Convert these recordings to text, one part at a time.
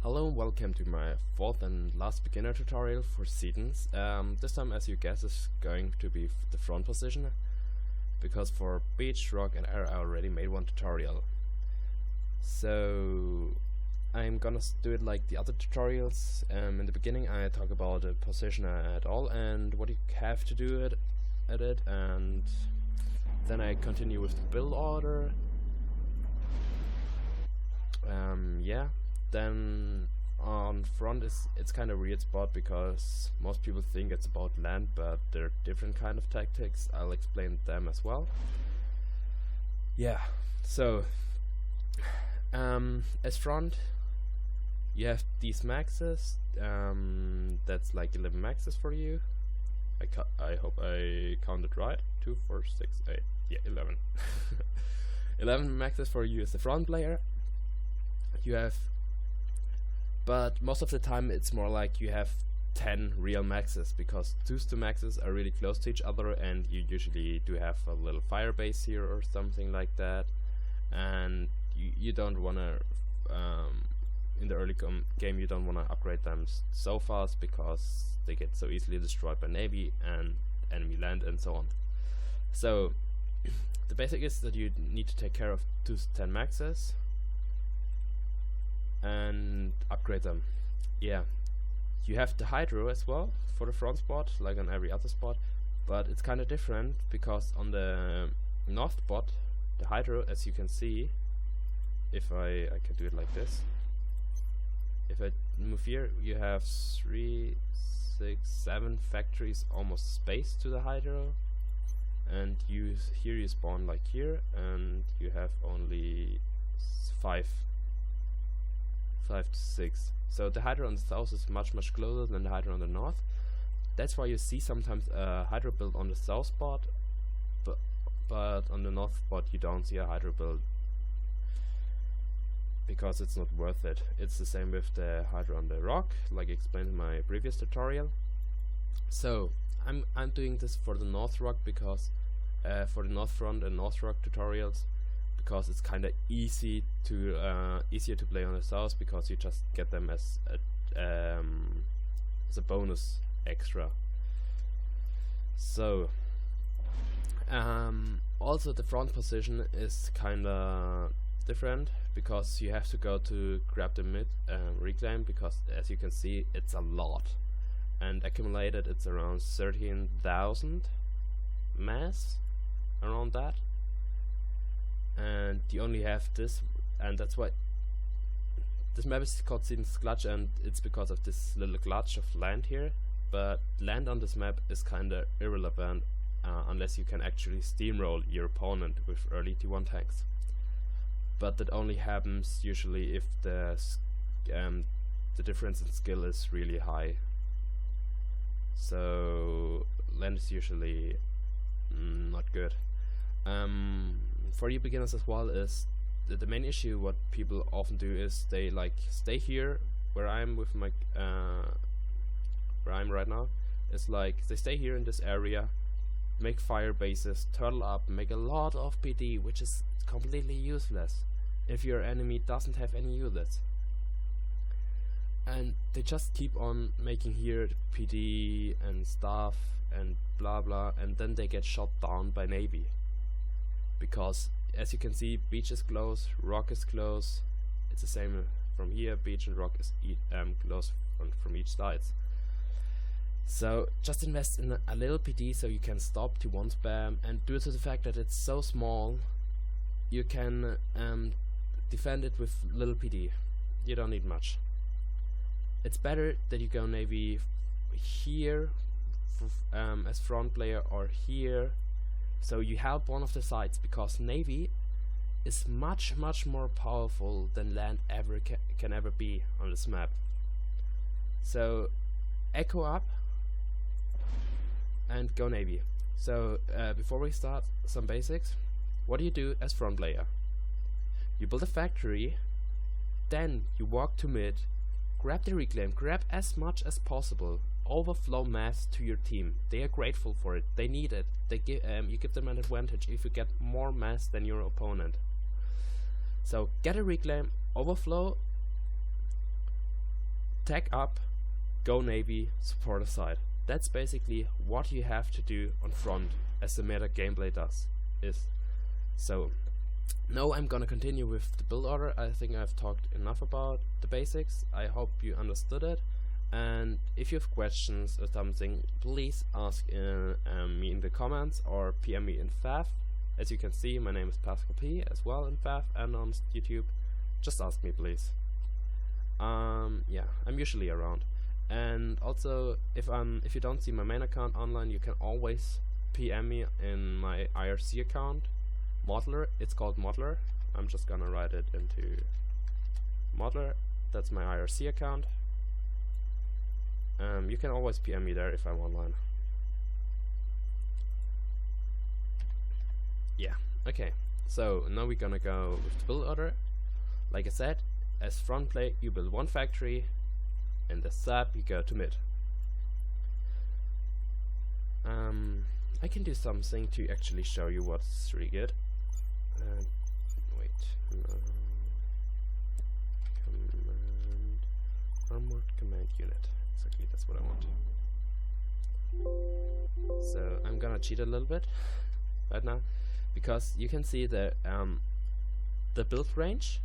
Hello and welcome to my fourth and last beginner tutorial for Setons. This time, as you guess, is going to be the front position, because for beach, rock and air I already made one tutorial. So I'm gonna do it like the other tutorials. In the beginning I talk about the position at all and what you have to do at it, and then I continue with the build order. Yeah. Then on front it's kind of weird spot because most people think it's about land, but there are different kind of tactics. I'll explain them as well. Yeah, so as front you have these maxes. That's like 11 maxes for you. I hope I counted right. 2, 4, 6, 8. Yeah, 11. 11 maxes for you as the front player. You have, but most of the time it's more like you have 10 real maxes, because 2 maxes are really close to each other, and you usually do have a little fire base here or something like that, and you don't want to in the early game you don't want to upgrade them so fast, because they get so easily destroyed by navy and enemy land and so on. So the basic is that you need to take care of 2 10 maxes and upgrade them. Yeah, you have the hydro as well for the front spot, like on every other spot, but it's kind of different because on the north spot, the hydro, as you can see, if I can do it like this, if I move here, you have 3, 6, 7 factories almost spaced to the hydro, and here you spawn like here, and you have only 5 to 6. So the hydro on the south is much closer than the hydro on the north. That's why you see sometimes a hydro build on the south spot, but on the north spot you don't see a hydro build, because it's not worth it. It's the same with the hydro on the rock, like explained in my previous tutorial. So I'm doing this for the north rock, because for the north front and north rock tutorials, because it's kind of easier to play on the south, because you just get them as a bonus extra. So also the front position is kind of different, because you have to go to grab the mid reclaim, because as you can see it's a lot, and accumulated it's around 13,000 mass, around that. And you only have this, and that's why this map is called Seton's Glitch, and it's because of this little glitch of land here. But land on this map is kinda irrelevant unless you can actually steamroll your opponent with early T1 tanks. But that only happens usually if the difference in skill is really high. So land is usually not good. For you beginners as well, is the main issue. What people often do is they stay here where I'm with my where I'm right now. It's like they stay here in this area, make fire bases, turtle up, make a lot of PD, which is completely useless if your enemy doesn't have any units, and they just keep on making here PD and stuff and blah blah, and then they get shot down by navy. Because as you can see, beach is close, rock is close. It's the same from here. Beach and rock is close from each side. So just invest in a little PD so you can stop T1 spam, and due to the fact that it's so small, you can defend it with little PD. You don't need much. It's better that you go navy here as front player, or here, so you help one of the sides, because navy is much more powerful than land can ever be on this map. So echo up and go navy. So before we start, some basics. What do you do as front player? You build a factory, then you walk to mid, grab the reclaim, grab as much as possible, overflow mass to your team. They are grateful for it, they need it. They you give them an advantage if you get more mass than your opponent. So get a reclaim, overflow, tech up, go Navy, support a side. That's basically what you have to do on front, as the meta gameplay is. So now I'm gonna continue with the build order. I think I've talked enough about the basics. I hope you understood it. And if you have questions or something, please ask me in the comments or PM me in FAF. As you can see, my name is Pascal P as well in FAF and on YouTube. Just ask me, please. Yeah, I'm usually around. And also, if you don't see my main account online, you can always PM me in my IRC account, Modeler. It's called Modeler. I'm just gonna write it into Modeler. That's my IRC account. You can always PM me there if I'm online. Yeah, okay. So now we're gonna go with the build order. Like I said, as front play, you build one factory, and as sub, you go to mid. I can do something to actually show you what's really good. Wait. Command. Armored command unit. Exactly, that's what I want. So I'm gonna cheat a little bit right now, because you can see the build range.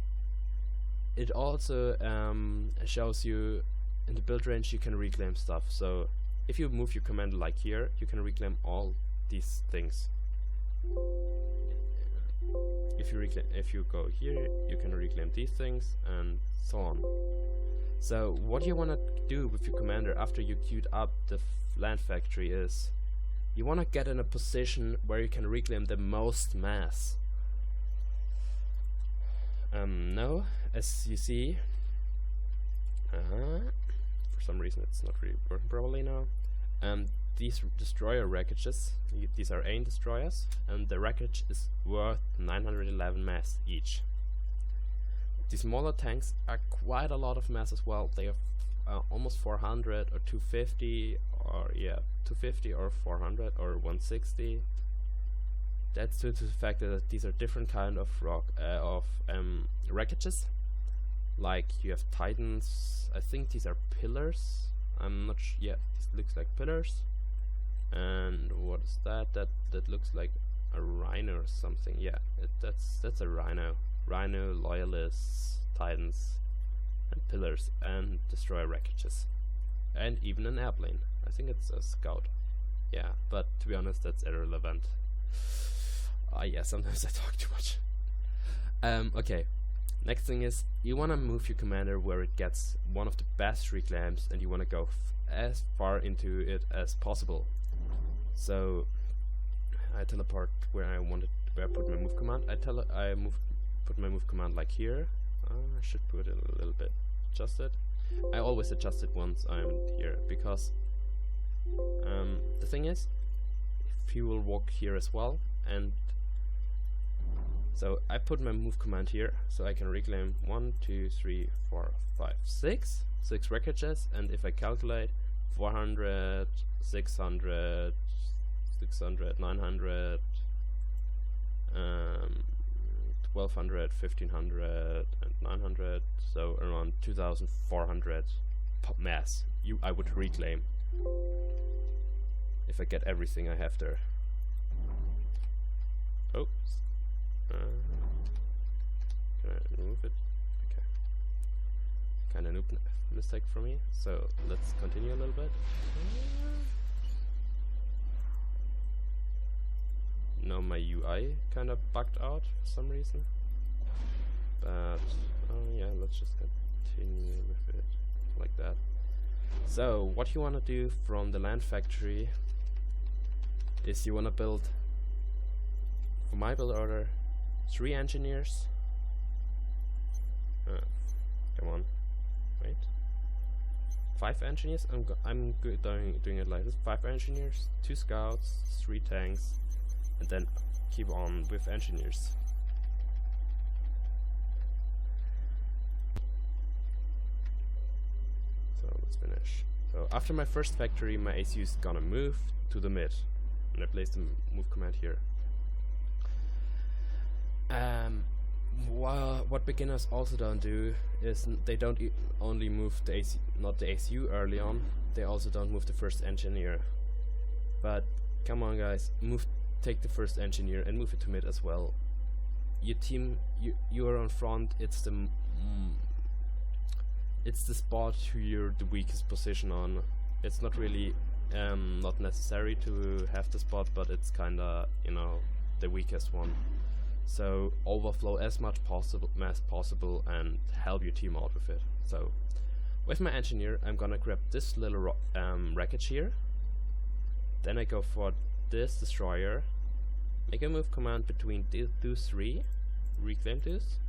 It also shows you in the build range you can reclaim stuff. So if you move your commander like here, you can reclaim all these things. If you go here, you can reclaim these things and so on. So what you want to do with your commander after you queued up the land factory is you want to get in a position where you can reclaim the most mass. Now, as you see, for some reason it's not really working properly now. These destroyer wreckages, these are AIM destroyers, and the wreckage is worth 911 mass each. The smaller tanks are quite a lot of mass as well. They have almost 400 or 250, or yeah, 250 or 400 or 160. That's due to the fact that these are different kind of wreckages. Like you have Titans. I think these are pillars. I'm not sure. Yeah, this looks like pillars. And what is that? That looks like a rhino or something. Yeah, that's a rhino. Rhino, loyalists, Titans, and pillars, and destroyer wreckages, and even an airplane. I think it's a scout. Yeah, but to be honest, that's irrelevant. Yeah, sometimes I talk too much. Okay. Next thing is you want to move your commander where it gets one of the best reclaims, and you want to go as far into it as possible. So I teleport where I put my move command. Put my move command like here. I should put it a little bit adjusted. I always adjust it once I'm here, because the thing is, if you will walk here as well, and so I put my move command here, so I can reclaim 1, 2, 3, 4, 5, 6 wreckages, and if I calculate 400, 600, 600, 900, 1200, 1500, and 900, so around 2400 mass I would reclaim if I get everything I have there. Oh, can I remove it? Okay, kind of noob mistake for me. So let's continue a little bit. Now my UI kind of bugged out for some reason, but yeah, let's just continue with it like that. So what you want to do from the land factory is you want to build, for my build order, 3 engineers. Come on, wait. 5 engineers. I'm doing it like this: 5 engineers, 2 scouts, 3 tanks, and then keep on with engineers. So let's finish. So after my first factory, my ACU is gonna move to the mid, and I place the move command here. what beginners also don't do is they don't only move the not the ACU early on, they also don't move the first engineer. But come on guys, take the first engineer and move it to mid as well. Your team, you are on front, it's the spot who you're the weakest position on. It's not really not necessary to have the spot, but it's kinda, you know, the weakest one. So overflow as much mass possible and help your team out with it. So with my engineer, I'm gonna grab this little wreckage here. Then I go for this destroyer, make a move command between those three, reclaim this,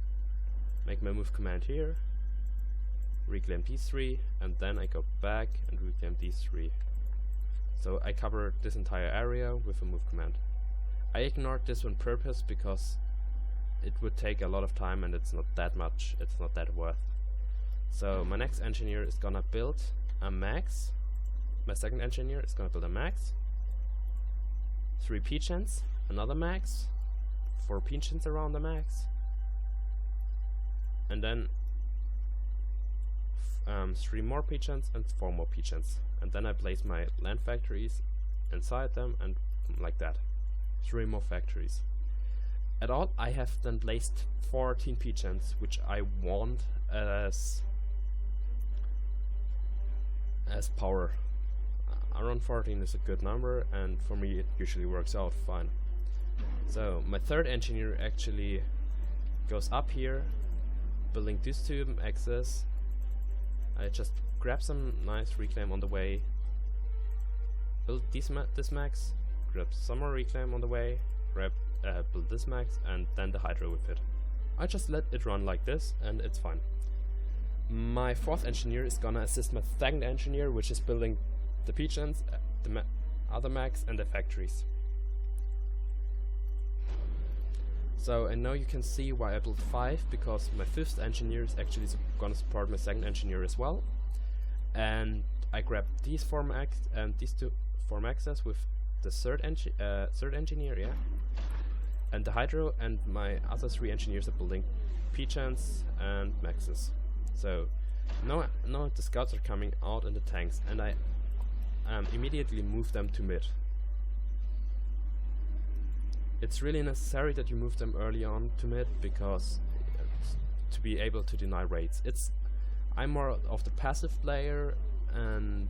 make my move command here, reclaim these three, and then I go back and reclaim these three. So I cover this entire area with a move command. I ignored this on purpose because it would take a lot of time and it's not that much, it's not that worth. So my next engineer is gonna build a max. My second engineer is gonna build a max. 3 P-chants, another max, 4 P-chants around the max, and then 3 more P-chants and 4 more P-chants. And then I place my land factories inside them, and like that. 3 more factories. At all, I have then placed 14 P-chants, which I want as power. Around 14 is a good number, and for me it usually works out fine. So my third engineer actually goes up here, building these 2 axes. I just grab some nice reclaim on the way, build this max, grab some more reclaim on the way, build this max, and then the hydro with it. I just let it run like this and it's fine. My fourth engineer is gonna assist my second engineer, which is building the P-chants, the other max, and the factories. So, and now you can see why I built 5, because my fifth engineer is actually gonna support my second engineer as well. And I grabbed these 4 max and these 4 maxes with the third engineer, yeah. And the hydro, and my other 3 engineers are building P-chants and maxes. So now the scouts are coming out in the tanks, and I immediately move them to mid. It's really necessary that you move them early on to mid, because to be able to deny raids. I'm more of the passive player, and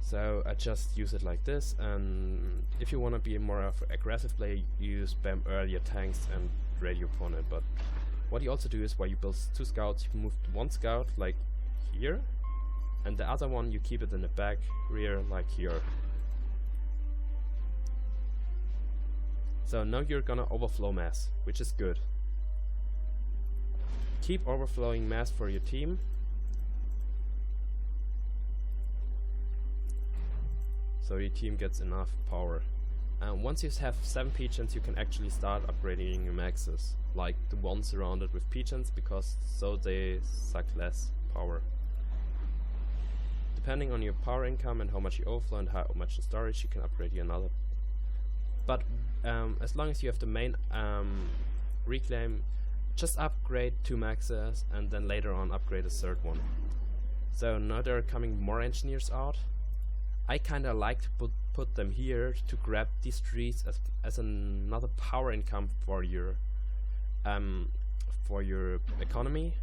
so I just use it like this. And if you want to be more of an aggressive player, you spam earlier tanks and raid your opponent. But what you also do is, while you build 2 scouts, you move 1 scout like here, and the other one you keep it in the back rear like here. So now you're gonna overflow mass, which is good. Keep overflowing mass for your team. So your team gets enough power. And once you have 7 P-chants, you can actually start upgrading your maxes, like the ones surrounded with P-chants, because so they suck less power. Depending on your power income and how much you overflow and how much in storage, you can upgrade you another. But as long as you have the main reclaim, just upgrade 2 maxes and then later on upgrade a 3rd one. So now there are coming more engineers out. I kinda like to put them here to grab these trees as another power income for your economy.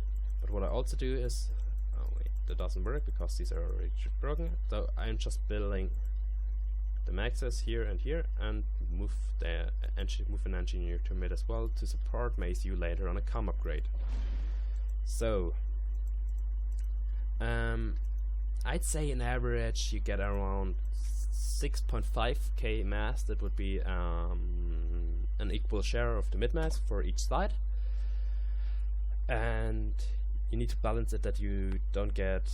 But what I also do is, oh wait, that doesn't work because these are already broken. So I'm just building the maxes here and here, and move an engineer to mid as well to support my ACU later on a com upgrade. So I'd say in average you get around 6.5k mass. That would be an equal share of the mid mass for each side, and you need to balance it that you don't get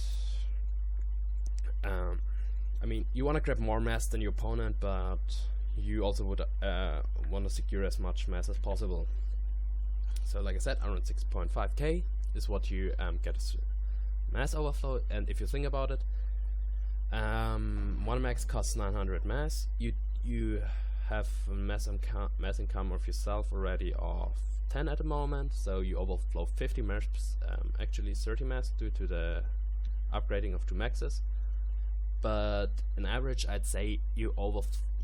I mean, you want to grab more mass than your opponent, but you also would want to secure as much mass as possible. So like I said, around 6.5k is what you get as mass overflow. And if you think about it, 1 max costs 900 mass. You have a mass income of yourself already of 10 at the moment, so you overflow 50 mass, actually 30 mass due to the upgrading of 2 maxes. But on average, I'd say you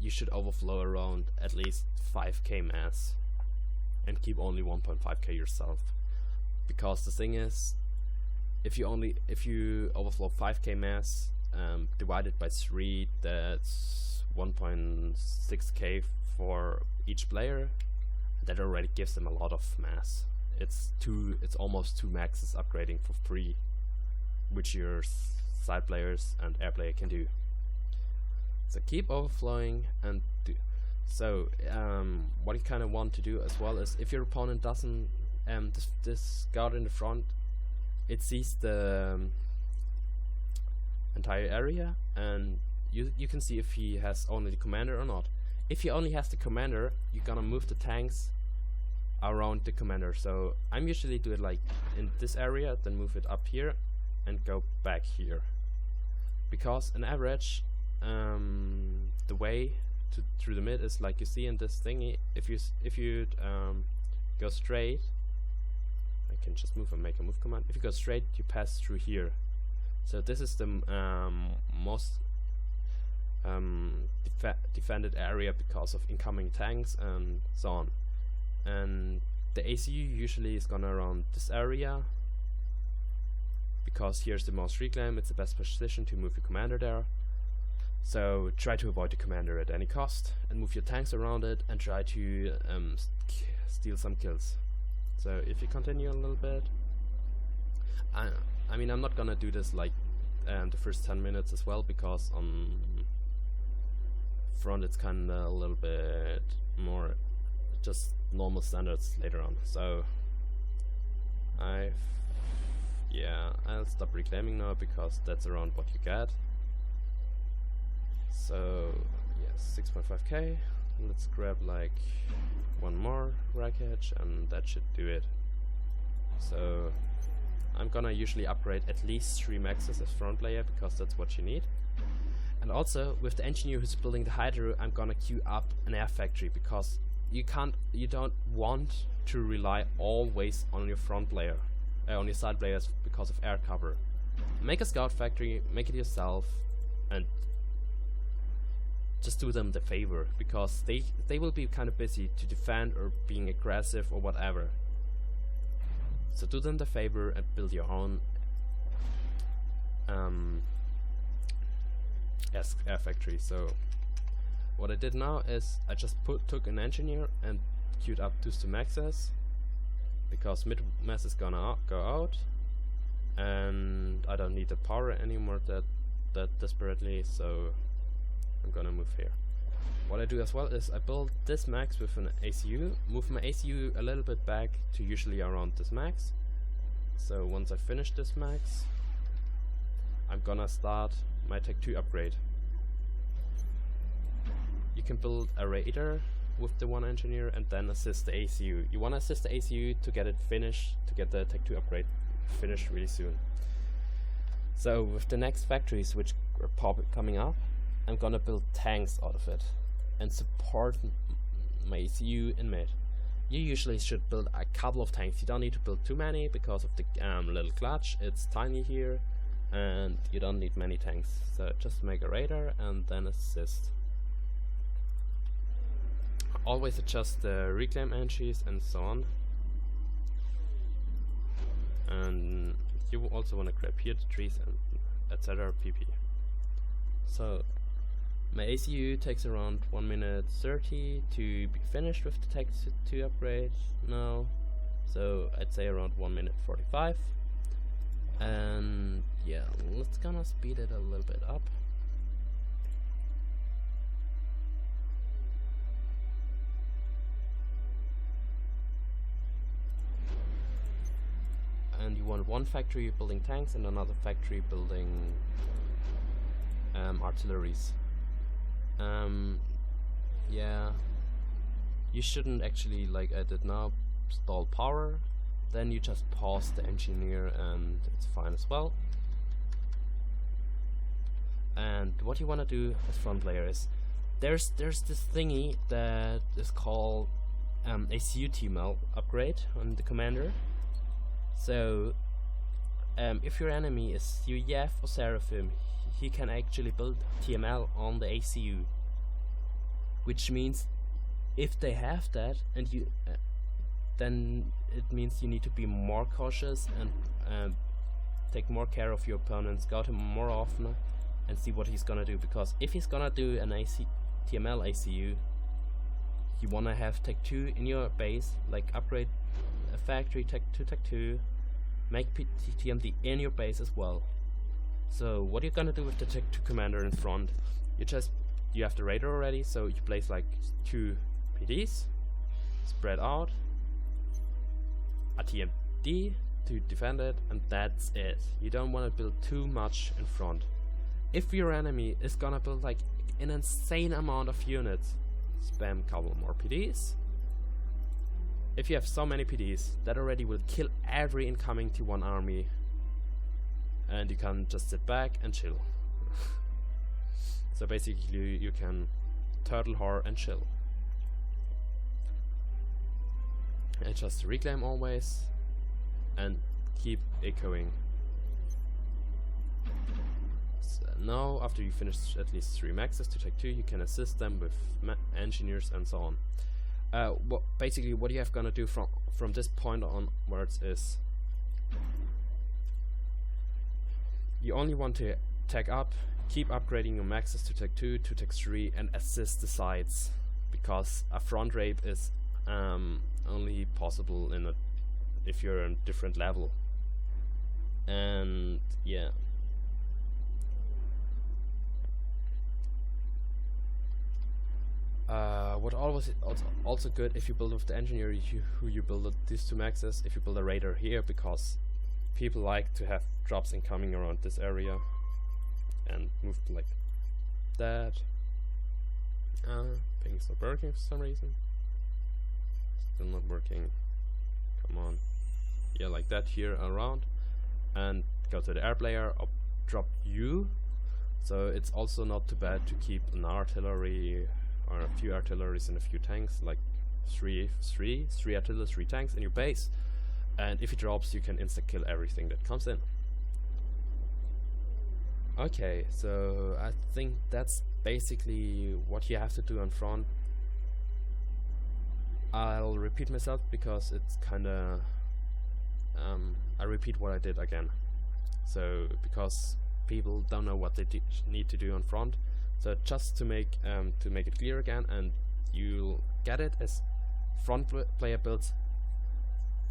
should overflow around at least 5k mass and keep only 1.5k yourself. Because the thing is, if you overflow 5k mass divided by 3, that's 1.6k for each player. That already gives them a lot of mass. It's almost 2 maxes upgrading for free, which your side players and air player can do. So keep overflowing and do. So what you kind of want to do as well is, if your opponent doesn't this guard in the front, it sees the entire area, and you can see if he has only the commander or not. If he only has the commander, you're gonna move the tanks around the commander. So I'm usually do it like in this area, then move it up here and go back here, because on average the way through the mid is like you see in this thingy. If you go straight, I can just move and make a move command. If you go straight, you pass through here. So this is the most defended area because of incoming tanks and so on. And the ACU usually is gonna around this area, because here's the most reclaim. It's the best position to move your commander there. So try to avoid the commander at any cost and move your tanks around it and try to steal some kills. So if you continue a little bit, I mean, I'm not gonna do this like the first 10 minutes as well, because on front it's kinda a little bit more just normal standards later on. So I'll stop reclaiming now, because that's around what you get. So yes, 6.5k. Let's grab like one more wreckage and that should do it. So I'm gonna usually upgrade at least 3 maxes as front player, because that's what you need. And also with the engineer who's building the Hydro, I'm gonna queue up an air factory, because you don't want to rely always on your front player, on your side players, because of air cover. Make a scout factory, make it yourself, and just do them the favor, because they will be kind of busy to defend or being aggressive or whatever. So do them the favor and build your own air factory. So what I did now is I just took an engineer and queued up 2 maxes, because mid mass is gonna go out and I don't need the power anymore that desperately, so I'm gonna move here. What I do as well is I build this max with an ACU, move my ACU a little bit back to usually around this max. So once I finish this max, I'm gonna start my Tech 2 upgrade. You can build a Raider with the 1 engineer and then assist the ACU. You wanna assist the ACU to get it finished, to get the Tech 2 upgrade finished really soon. So with the next factories which are coming up, I'm gonna build tanks out of it and support my ACU in mid. You usually should build a couple of tanks. You don't need to build too many because of the little clutch. It's tiny here and you don't need many tanks. So just make a Raider and then assist. Always adjust the reclaim entries and so on. And you also want to grab here the trees and etc. pp. So my ACU takes around 1 minute 30 to be finished with the Tech 2 upgrade now. So I'd say around 1 minute 45. And yeah, let's gonna speed it a little bit up. And you want one factory building tanks and another factory building artilleries. Yeah, you shouldn't actually, like I did now, stall power. Then you just pause the engineer and it's fine as well. And what you want to do as front player is there's this thingy that is called ACU TML upgrade on the commander. So if your enemy is UEF or Seraphim, he can actually build TML on the ACU, which means if they have that, and you then it means you need to be more cautious and take more care of your opponent, scout him more often, and see what he's gonna do. Because if he's gonna do an TML ACU, you wanna have Tech 2 in your base, like upgrade a factory Tech 2 Tech 2, make TMD in your base as well. So what are you gonna do with the Tech 2 commander in front? You have the Raider already, so you place like 2 PDs, spread out, a TMD to defend it, and that's it. You don't want to build too much in front. If your enemy is gonna build like an insane amount of units, spam a couple more PDs. If you have so many PDs, that already will kill every incoming T1 army, and you can just sit back and chill. So basically you can turtle horror and chill. And just reclaim always and keep echoing. So now after you finish at least 3 maxes to Tech 2, you can assist them with engineers and so on. Basically what you have gonna do from this point onwards is you only want to tech up, keep upgrading your maxes to Tech 2 to Tech 3 and assist the sides, because a front rape is only possible if you're on different level. And yeah, what always also good if you build with the engineer who you build these 2 maxes, if you build a Raider here, because people like to have drops incoming around this area and move like that. Ping's not working for some reason. Still not working. Come on. Yeah, like that here around, and go to the air player, drop U. So it's also not too bad to keep an artillery or a few artilleries and a few tanks, like three artillery, 3 tanks in your base. And if it drops, you can insta kill everything that comes in. Okay, so I think that's basically what you have to do on front. I'll repeat myself because it's kinda I repeat what I did again. So because people don't know what they need to do on front. So just to make it clear again, and you'll get it, as front player builds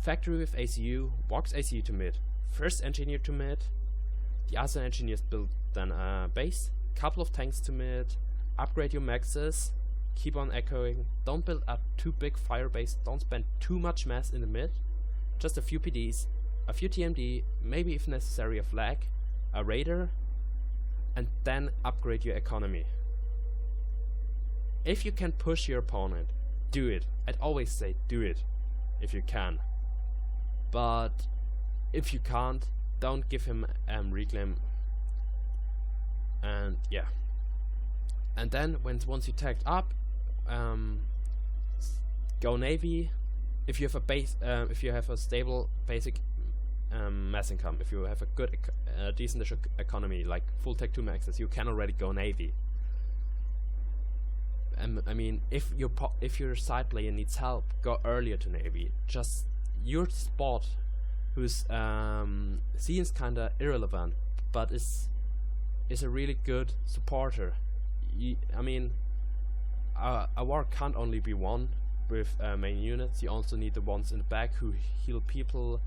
factory with ACU, walks ACU to mid, first engineer to mid, the other engineers build then a base, couple of tanks to mid, upgrade your maxes, keep on echoing, don't build up too big fire base, don't spend too much mass in the mid, just a few PDs, a few TMD, maybe if necessary a flag, a Raider, and then upgrade your economy. If you can push your opponent, do it. I'd always say do it if you can. But if you can't, don't give him reclaim. And yeah. And then once you tagged up, go navy. If you have a base, if you have a stable basic mass income, if you have a good decent economy, like full Tech 2 maxes, you can already go navy. I mean, if your side player needs help, go earlier to navy. Just your spot, who's seems kinda irrelevant, but is a really good supporter. I mean, a war can't only be won with main units. You also need the ones in the back who heal people,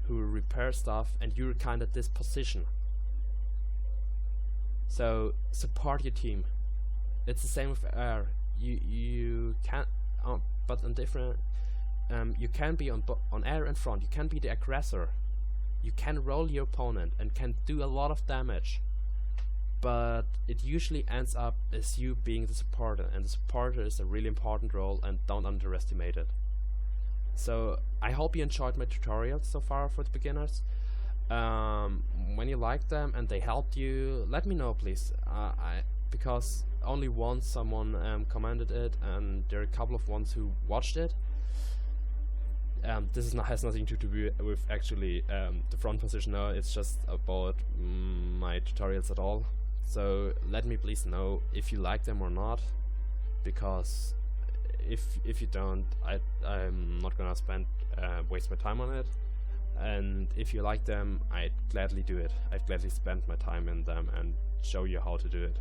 who repair stuff, and you're kind of this position. So support your team. It's the same with air. You can't, but on different. You can be on air and front. You can be the aggressor. You can roll your opponent and can do a lot of damage. But it usually ends up as you being the supporter, and the supporter is a really important role, and don't underestimate it. So I hope you enjoyed my tutorials so far for the beginners. When you liked them and they helped you, let me know please, because only once someone commented it, and there are a couple of ones who watched it. This has nothing to do with actually the front positioner. It's just about my tutorials at all. So let me please know if you like them or not, because if you don't, I'm not gonna waste my time on it. And if you like them, I'd gladly do it. I'd gladly spend my time in them and show you how to do it.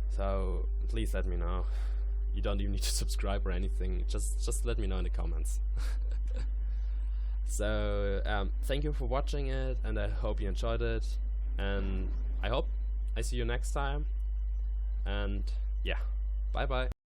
So please let me know. You don't even need to subscribe or anything. Just let me know in the comments. So thank you for watching it, and I hope you enjoyed it. And I hope I see you next time. And yeah, bye bye.